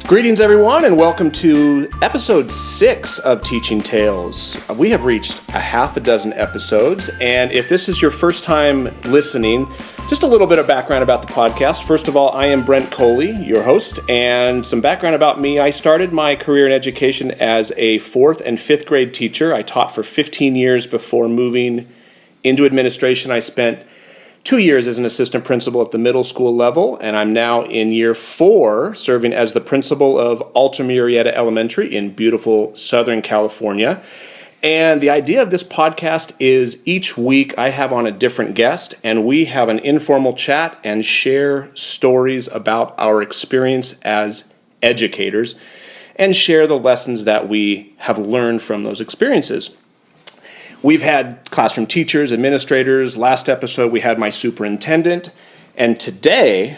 Greetings, everyone, and welcome to episode 6 of Teaching Tales. We have reached a half a dozen episodes, and if this is your first time listening, just a little bit of background about the podcast. First of all, I am Brent Coley, your host, and some background about me. I started my career in education as a 4th and 5th grade teacher. I taught for 15 years before moving into administration. I spent 2 years as an assistant principal at the middle school level, and I'm now in year 4 serving as the principal of Alta Murrieta Elementary in beautiful Southern California. And the idea of this podcast is each week I have on a different guest, and we have an informal chat and share stories about our experience as educators and share the lessons that we have learned from those experiences. We've had classroom teachers, administrators. Last episode we had my superintendent, and today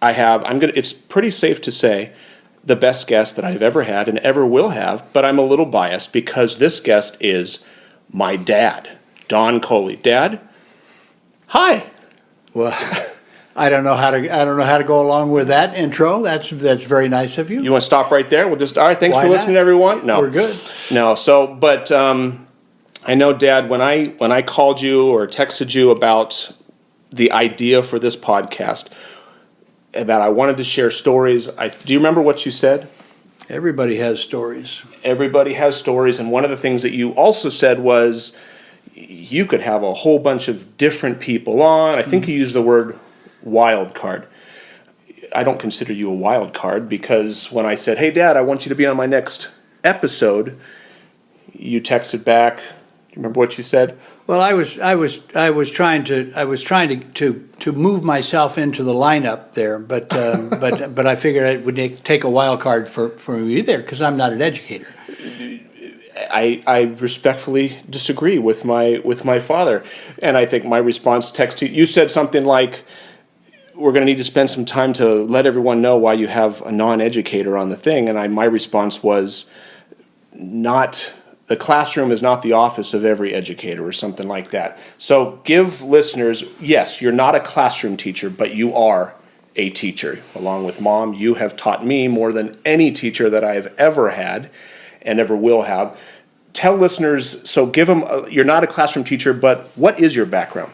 it's pretty safe to say, the best guest that I've ever had and ever will have, but I'm a little biased because this guest is my dad, Don Coley. Dad, hi. Well, I don't know how to go along with that intro. That's very nice of you. You want to stop right there? All right. Thanks for listening, everyone. No, we're good. No, but I know, Dad, when I called you or texted you about the idea for this podcast, about I wanted to share stories, do you remember what you said? Everybody has stories. Everybody has stories, and one of the things that you also said was you could have a whole bunch of different people on. I think you used the word wild card. I don't consider you a wild card because when I said, "Hey, Dad, I want you to be on my next episode," you texted back. Do you remember what you said? Well, I was trying to move myself into the lineup there, but I figured it would take a wild card for me there because I'm not an educator. I respectfully disagree with my father, and I think my response text to you said something like, "We're going to need to spend some time to let everyone know why you have a non-educator on the thing," and my response was not. The classroom is not the office of every educator or something like that. So give listeners, yes, you're not a classroom teacher, but you are a teacher. Along with Mom, you have taught me more than any teacher that I have ever had and ever will have. Tell listeners, so give them, you're not a classroom teacher, but what is your background?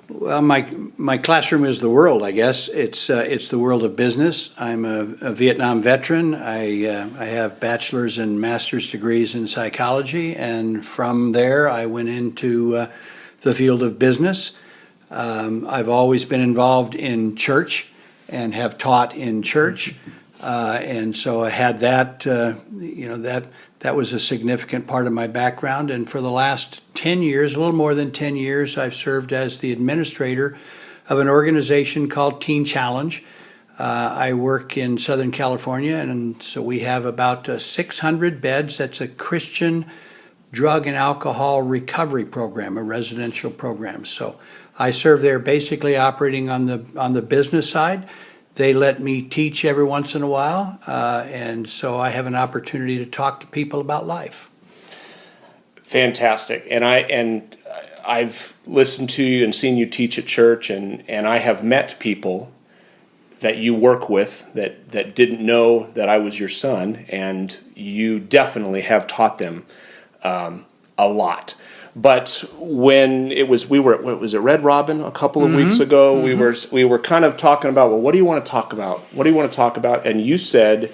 Well, my classroom is the world, I guess. It's the world of business. I'm a Vietnam veteran. I have bachelor's and master's degrees in psychology, and from there I went into the field of business. I've always been involved in church and have taught in church, and so I had that. That was a significant part of my background, and for the last 10 years, a little more than 10 years, I've served as the administrator of an organization called Teen Challenge. I work in Southern California, and so we have about 600 beds. That's a Christian drug and alcohol recovery program, a residential program. So I serve there basically operating on the business side. They let me teach every once in a while, and so I have an opportunity to talk to people about life. Fantastic. And I've listened to you and seen you teach at church, and I have met people that you work with that didn't know that I was your son, and you definitely have taught them a lot. But when we were at Red Robin a couple of weeks ago, we were kind of talking about, well, what do you want to talk about? What do you want to talk about? And you said,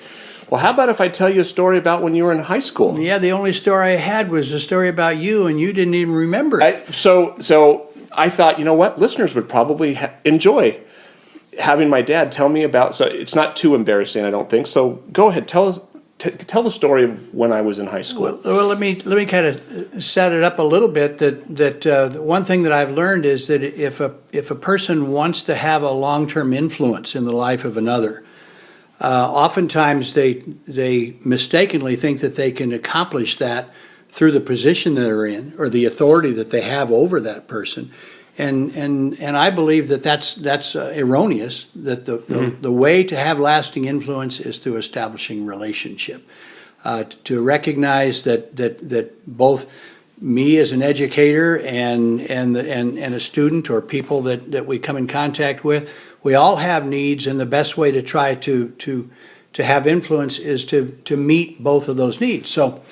well, how about if I tell you a story about when you were in high school? Yeah, the only story I had was a story about you, and you didn't even remember it. So I thought, you know what? Listeners would probably enjoy having my dad tell me about. So it's not too embarrassing, I don't think. So go ahead, tell the story of when I was in high school. Well, let me kind of set it up a little bit. That one thing that I've learned is that if a person wants to have a long-term influence in the life of another, oftentimes they mistakenly think that they can accomplish that through the position that they're in or the authority that they have over that person. And I believe that that's erroneous. That the way to have lasting influence is through establishing relationship, to recognize that both me as an educator and a student or people that we come in contact with, we all have needs, and the best way to try to have influence is to meet both of those needs. So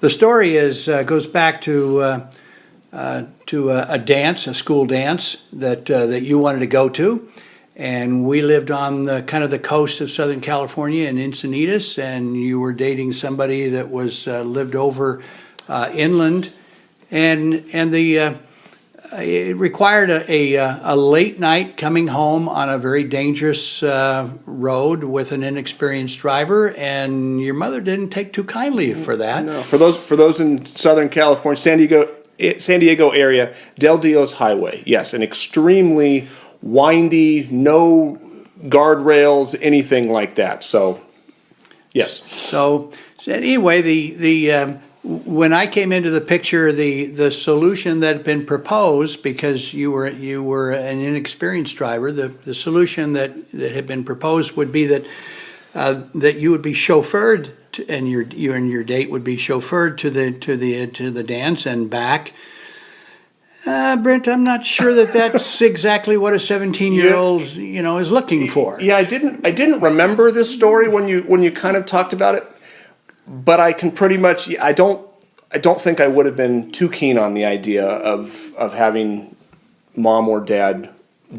the story goes back to a dance, a school dance that you wanted to go to. And we lived on the kind of the coast of Southern California in Encinitas, and you were dating somebody that was lived over inland, and it required a late night coming home on a very dangerous road with an inexperienced driver, and your mother didn't take too kindly for that. No, for those in Southern California, San Diego area, Del Dios Highway, yes, an extremely windy, no guardrails, anything like that. So, yes. So anyway, when I came into the picture, the solution that had been proposed, because you were an inexperienced driver, the solution that had been proposed would be that you would be chauffeured and you and your date would be chauffeured to the dance and back. Brent, I'm not sure that that's exactly what a 17-year-old is looking for. Yeah, I didn't remember this story when you kind of talked about it, but I can pretty much I don't think I would have been too keen on the idea of having mom or dad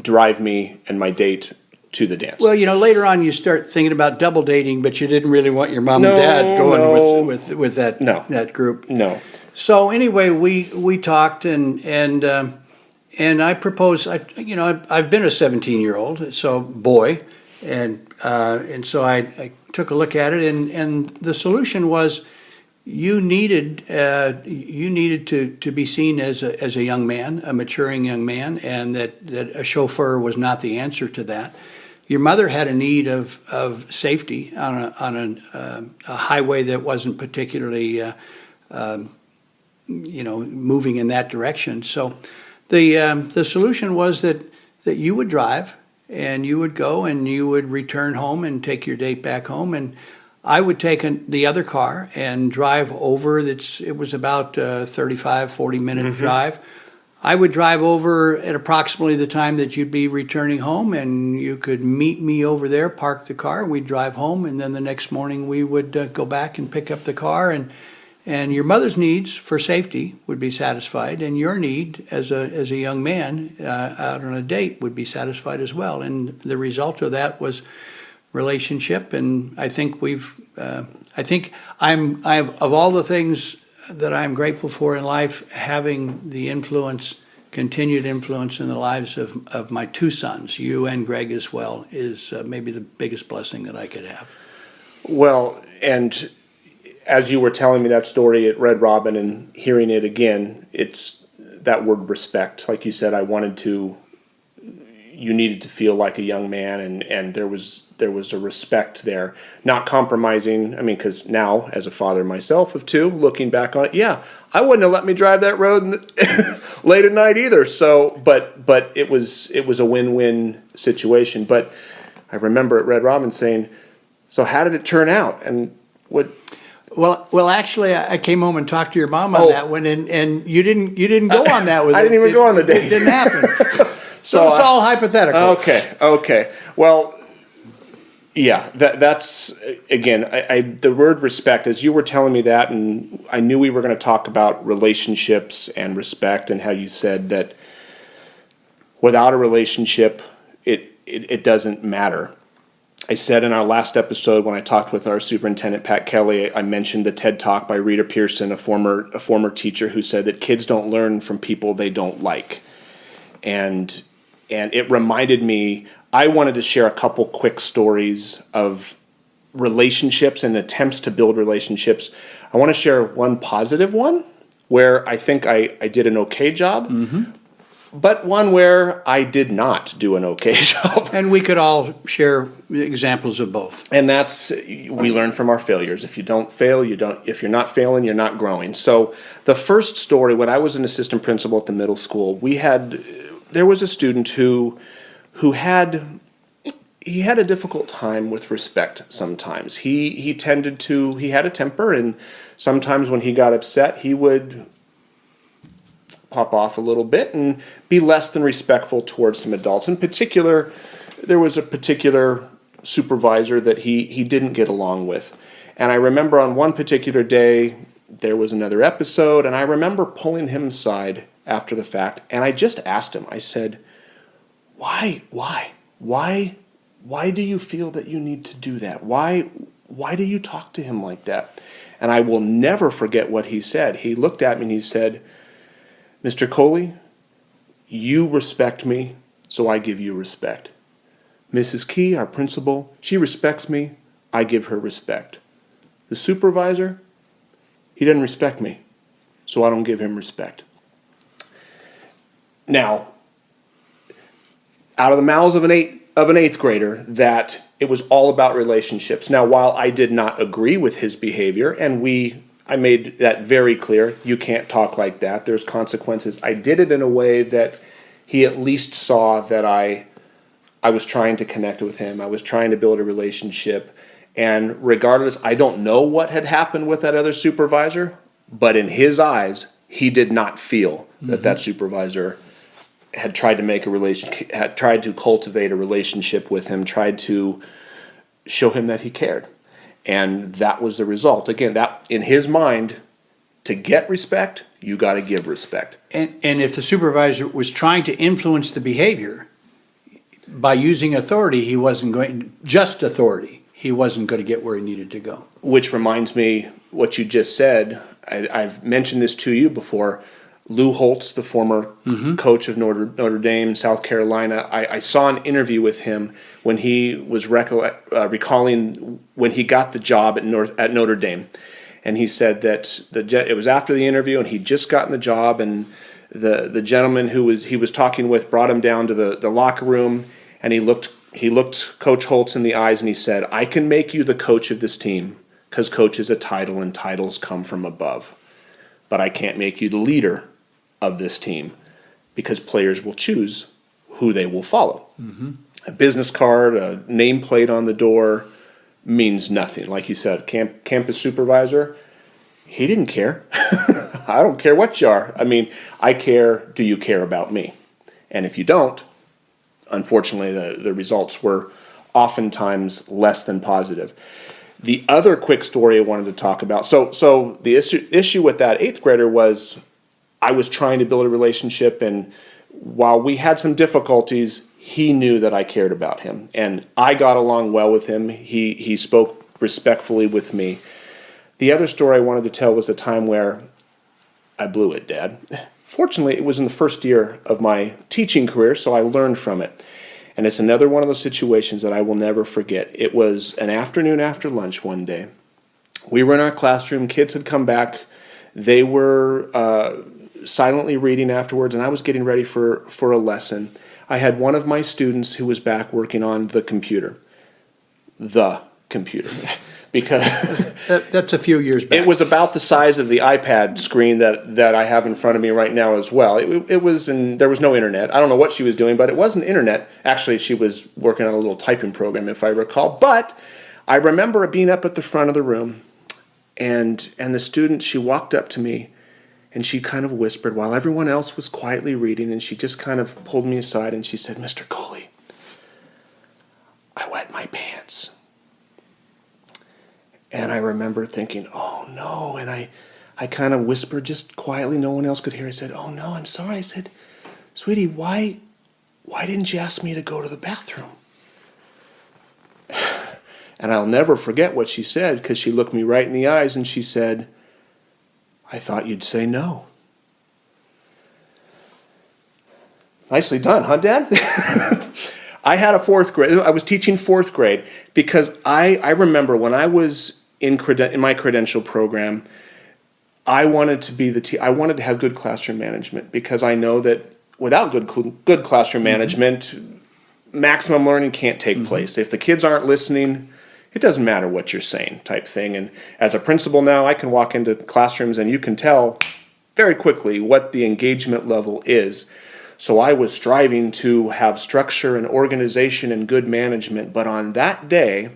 drive me and my date to the dance. Well, later on you start thinking about double dating, but you didn't really want your mom and dad going with that group. No. So anyway, we talked and I proposed. I've been a 17-year-old, so boy, and so I took a look at it, and the solution was you needed to be seen as a young man, a maturing young man, and that a chauffeur was not the answer to that. Your mother had a need of safety on a highway that wasn't particularly moving in that direction. So the solution was that you would drive and you would go and you would return home and take your date back home, and I would take the other car and drive over. It was about a 35, 40-minute drive. I would drive over at approximately the time that you'd be returning home, and you could meet me over there, park the car, we'd drive home, and then the next morning we would go back and pick up the car, and your mother's needs for safety would be satisfied, and your need as a young man out on a date would be satisfied as well. And the result of that was relationship. And I think of all the things that I'm grateful for in life, having the continued influence in the lives of my two sons, you and Greg as well, is maybe the biggest blessing that I could have. Well, and as you were telling me that story at Red Robin and hearing it again, it's that word respect. Like you said, you needed to feel like a young man, and there was a respect there, not compromising. I mean, because now, as a father myself of two, looking back on it, yeah, I wouldn't have let me drive that road late at night either. So, but it was a win-win situation. But I remember at Red Robin saying, "So how did it turn out?" And what? Well, actually, I came home and talked to your mom on that one, and you didn't go on that with I didn't even go on the date. It didn't happen. So it's all hypothetical. Okay. Well, yeah, that's again, the word respect, as you were telling me that, and I knew we were going to talk about relationships and respect, and how you said that without a relationship, it doesn't matter. I said in our last episode when I talked with our superintendent, Pat Kelly, I mentioned the TED Talk by Rita Pearson, a former teacher, who said that kids don't learn from people they don't like. And it reminded me, I wanted to share a couple quick stories of relationships and attempts to build relationships. I want to share one positive one where I think I did an okay job, but one where I did not do an okay job. And we could all share examples of both. And that's, we learn from our failures. If you don't fail, if you're not failing, you're not growing. So the first story, when I was an assistant principal at the middle school, there was a student who had a difficult time with respect sometimes. He had a temper, and sometimes when he got upset, he would pop off a little bit and be less than respectful towards some adults. In particular, there was a particular supervisor that he didn't get along with. And I remember on one particular day, there was another episode, and I remember pulling him aside after the fact, and I just asked him, I said, why do you feel that you need to do that? Why do you talk to him like that? And I will never forget what he said. He looked at me and he said, Mr. Coley, you respect me, so I give you respect. Mrs. Key, our principal, she respects me, I give her respect. The supervisor, he doesn't respect me, so I don't give him respect. Now, out of the mouths of an eighth grader, that it was all about relationships. Now, while I did not agree with his behavior, and I made that very clear, you can't talk like that, there's consequences. I did it in a way that he at least saw that I was trying to connect with him. I was trying to build a relationship. And regardless, I don't know what had happened with that other supervisor, but in his eyes, he did not feel that that supervisor had tried to had tried to cultivate a relationship with him, tried to show him that he cared. And that was the result. Again, that in his mind, to get respect, you got to give respect. And if the supervisor was trying to influence the behavior by using authority, he wasn't going to get where he needed to go. Which reminds me, what you just said, I've mentioned this to you before. Lou Holtz, the former coach of Notre Dame, South Carolina, I saw an interview with him when he was recalling when he got the job at Notre Dame. And he said that it was after the interview and he'd just gotten the job, and the gentleman he was talking with brought him down to the locker room, and he looked Coach Holtz in the eyes and he said, I can make you the coach of this team because coach is a title and titles come from above. But I can't make you the leader of this team because players will choose who they will follow. A business card, a nameplate on the door means nothing. Like you said, campus supervisor, he didn't care. I don't care what you are. I mean, I care, do you care about me? And if you don't, unfortunately, the results were oftentimes less than positive. The other quick story I wanted to talk about, so the issue with that eighth grader was I was trying to build a relationship, and while we had some difficulties, he knew that I cared about him, and I got along well with him. He spoke respectfully with me. The other story I wanted to tell was a time where I blew it, Dad. Fortunately, it was in the first year of my teaching career, so I learned from it. And it's another one of those situations that I will never forget. It was an afternoon after lunch one day. We were in our classroom. Kids had come back. They were silently reading afterwards, and I was getting ready for a lesson. I had one of my students who was back working on the computer. Because that's a few years back. it was about the size of the iPad screen that I have in front of me right now as well. It was, and there was no internet. I don't know what she was doing, but it wasn't internet. Actually, she was working on a little typing program, if I recall. But I remember being up at the front of the room, and the student, she walked up to me, and she kind of whispered while everyone else was quietly reading, and she just kind of pulled me aside, and she said, Mr. Coley, I wet my pants. And I remember thinking, oh no, and I kind of whispered just quietly, no one else could hear. I said, oh no, I'm sorry. I said, sweetie, why didn't you ask me to go to the bathroom? And I'll never forget what she said, because she looked me right in the eyes and she said, I thought you'd say no. Nicely done, huh, Dad? I had a fourth grade. I was teaching fourth grade because I remember when I was in my credential program, I wanted to be I wanted to have good classroom management, because I know that without good classroom management, maximum learning can't take place. If the kids aren't listening, it doesn't matter what you're saying, type thing. And as a principal now, I can walk into classrooms and you can tell very quickly what the engagement level is. So I was striving to have structure and organization and good management. But on that day,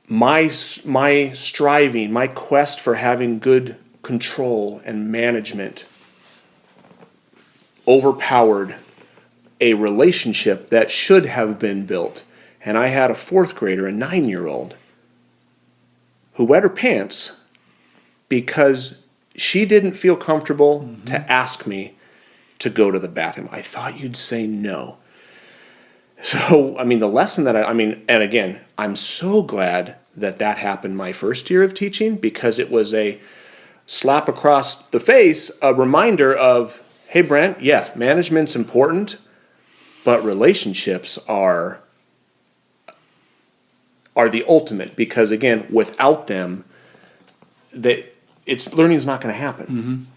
my striving, my quest for having good control and management overpowered a relationship that should have been built And I had a fourth grader, a 9-year-old, who wet her pants because she didn't feel comfortable to ask me to go to the bathroom. I thought you'd say no. So, I mean, the lesson that and again, I'm so glad that that happened my first year of teaching, because it was a slap across the face, a reminder of, hey, Brent, yeah, management's important, but relationships are the ultimate, because again, without them, learning's not going to happen.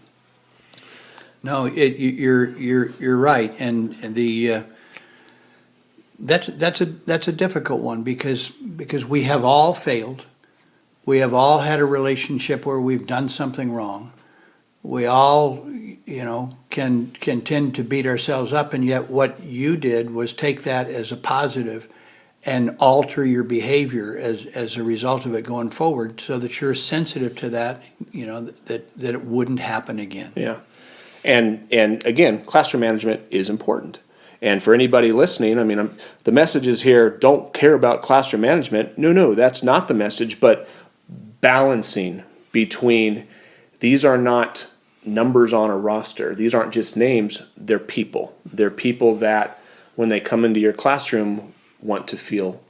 No, you're right, and that's a difficult one, because we have all failed. We have all had a relationship where we've done something wrong. We all, can tend to beat ourselves up, and yet what you did was take that as a positive and alter your behavior as a result of it going forward, so that you're sensitive to that, that it wouldn't happen again. Yeah. And again, classroom management is important. And for anybody listening, the message is here, don't care about classroom management. No, that's not the message, but balancing between, these are not numbers on a roster. These aren't just names, they're people. They're people that, when they come into your classroom, want to feel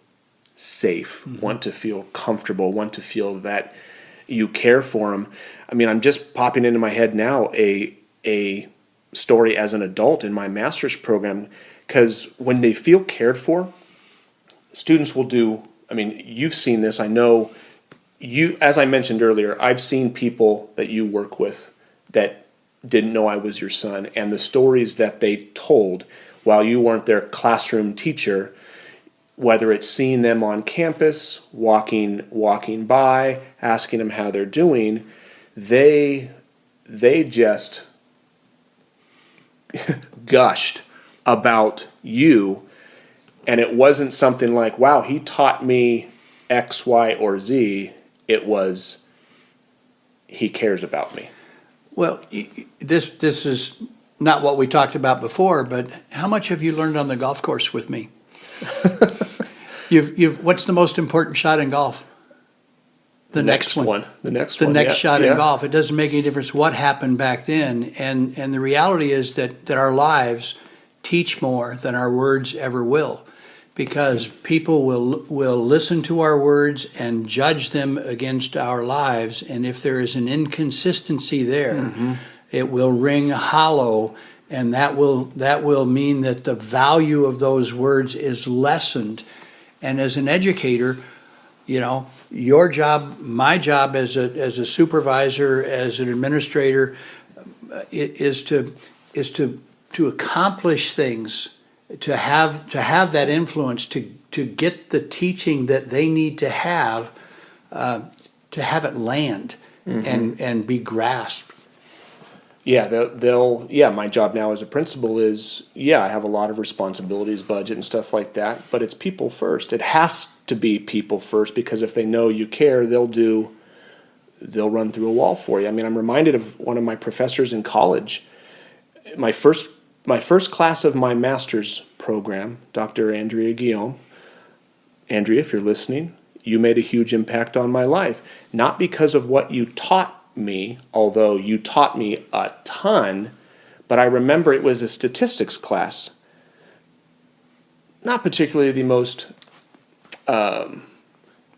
safe, want to feel comfortable, want to feel that you care for them. I'm just popping into my head now a story as an adult in my master's program, because when they feel cared for, students will do, you've seen this, I know you, as I mentioned earlier, I've seen people that you work with that didn't know I was your son, and the stories that they told while you weren't their classroom teacher, whether it's seeing them on campus, walking by, asking them how they're doing, they just gushed about you. And it wasn't something like, wow, he taught me X, Y, or Z. It was, he cares about me. Well, this is not what we talked about before, but how much have you learned on the golf course with me? What's the most important shot in golf? The next one. The next shot in golf. It doesn't make any difference what happened back then. And the reality is that our lives teach more than our words ever will, because people will listen to our words and judge them against our lives. And if there is an inconsistency there, it will ring hollow, and that will mean that the value of those words is lessened. And as an educator, your job, my job as a supervisor, as an administrator, is to accomplish things, to have that influence, to get the teaching that they need to have it land and be grasped. Yeah, my job now as a principal is, I have a lot of responsibilities, budget and stuff like that, but it's people first. It has to be people first, because if they know you care, they'll run through a wall for you. I'm reminded of one of my professors in college. My first class of my master's program, Dr. Andrea Guillaume. Andrea, if you're listening, you made a huge impact on my life. Not because of what you taught me, although you taught me a ton, but I remember it was a statistics class. Not particularly the most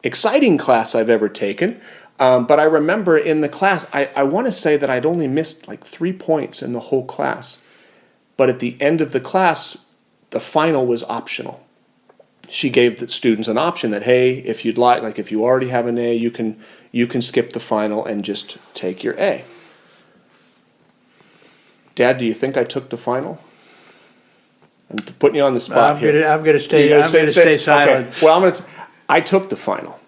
exciting class I've ever taken, but I remember in the class, I want to say that I'd only missed like 3 points in the whole class. But at the end of the class, the final was optional. She gave the students an option that, hey, if you'd like if you already have an A, you can skip the final and just take your A. Dad, do you think I took the final? I'm putting you on the spot here. I'm going to stay silent. Okay. Well, I took the final.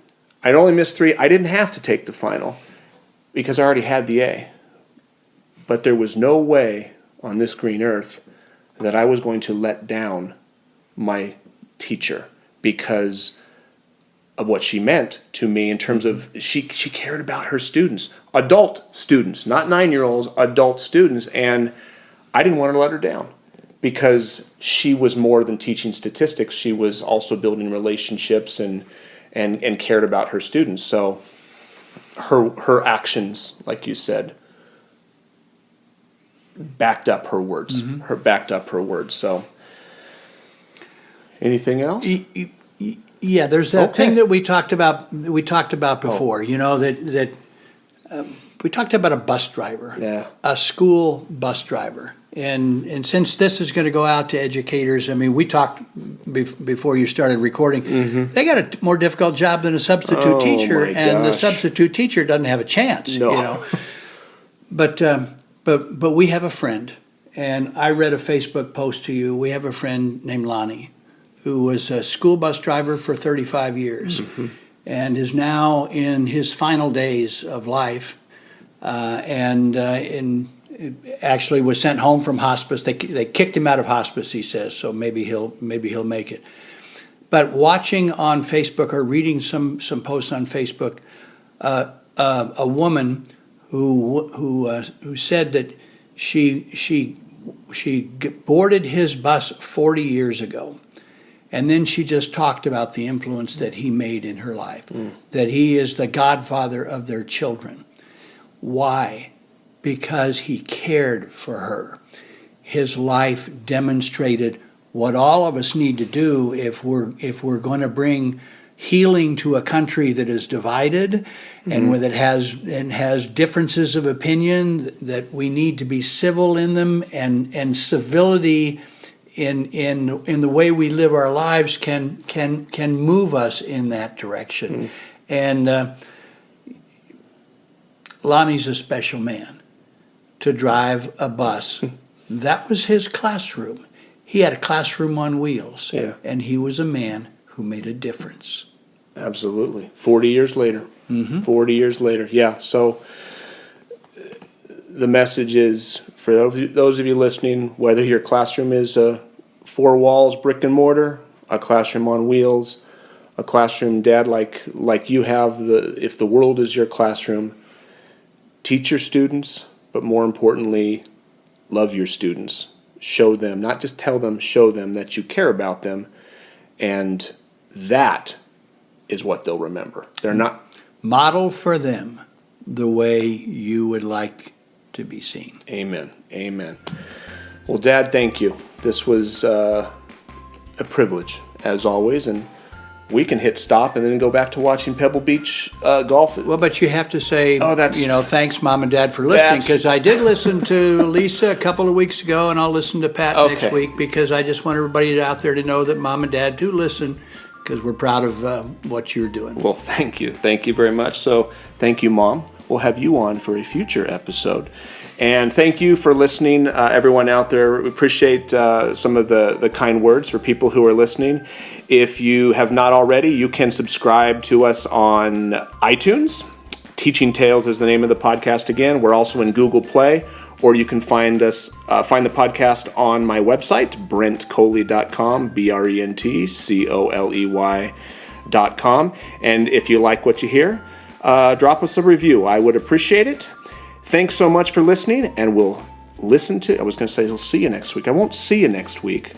I'd only missed 3. I didn't have to take the final because I already had the A. But there was no way on this green earth that I was going to let down my teacher because of what she meant to me in terms of she cared about her students, adult students, not 9-year-olds, adult students, and I didn't want to let her down because she was more than teaching statistics. She was also building relationships and cared about her students. So her actions, like you said, backed up her words. So anything else? Yeah, there's that Okay. thing that we talked about before, you know, that we talked about a bus driver, Yeah. a school bus driver. And since this is going to go out to educators, I mean, we talked before you started recording, they got a more difficult job than a substitute Oh, teacher, my and the gosh. substitute teacher doesn't have a chance, No. you know. But we have a friend, and I read a Facebook post to you. We have a friend named Lonnie, who was a school bus driver for 35 years, and is now in his final days of life, actually was sent home from hospice. They kicked him out of hospice, he says, so maybe he'll make it. But watching on Facebook or reading some posts on Facebook, a woman who said that she boarded his bus 40 years ago, and then she just talked about the influence that he made in her life, that he is the godfather of their children. Why? Because he cared for her. His life demonstrated what all of us need to do if we're going to bring healing to a country that is divided and that has differences of opinion, that we need to be civil in them, and civility in the way we live our lives can move us in that direction. And Lonnie's a special man to drive a bus. That was his classroom. He had a classroom on wheels, and he was a man who made a difference. Absolutely. 40 years later. 40 years later. Yeah. So the message is, for those of you listening, whether your classroom is four walls, brick and mortar, a classroom on wheels, a classroom, Dad, like you have, if the world is your classroom, teach your students, but more importantly, love your students. Show them, not just tell them, show them that you care about them, and that is what they'll remember. They're not... Model for them the way you would like to be seen. Amen. Amen. Well, Dad, thank you. This was a privilege, as always, and we can hit stop and then go back to watching Pebble Beach golf. Well, but you have to say, thanks, Mom and Dad, for listening, That's- because I did listen to Lisa a couple of weeks ago, and I'll listen to Pat Okay. next week, because I just want everybody out there to know that Mom and Dad do listen, because we're proud of what you're doing. Well, thank you. Thank you very much. So thank you, Mom. We'll have you on for a future episode. And thank you for listening, everyone out there. We appreciate some of the kind words for people who are listening. If you have not already, you can subscribe to us on iTunes. Teaching Tales is the name of the podcast again. We're also in Google Play, or you can find the podcast on my website, brentcoley.com, BRENTCOLEY.com. And if you like what you hear, drop us a review. I would appreciate it. Thanks so much for listening, and we'll see you next week. I won't see you next week.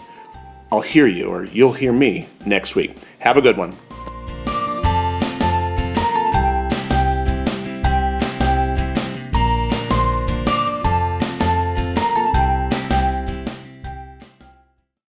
I'll hear you, or you'll hear me next week. Have a good one.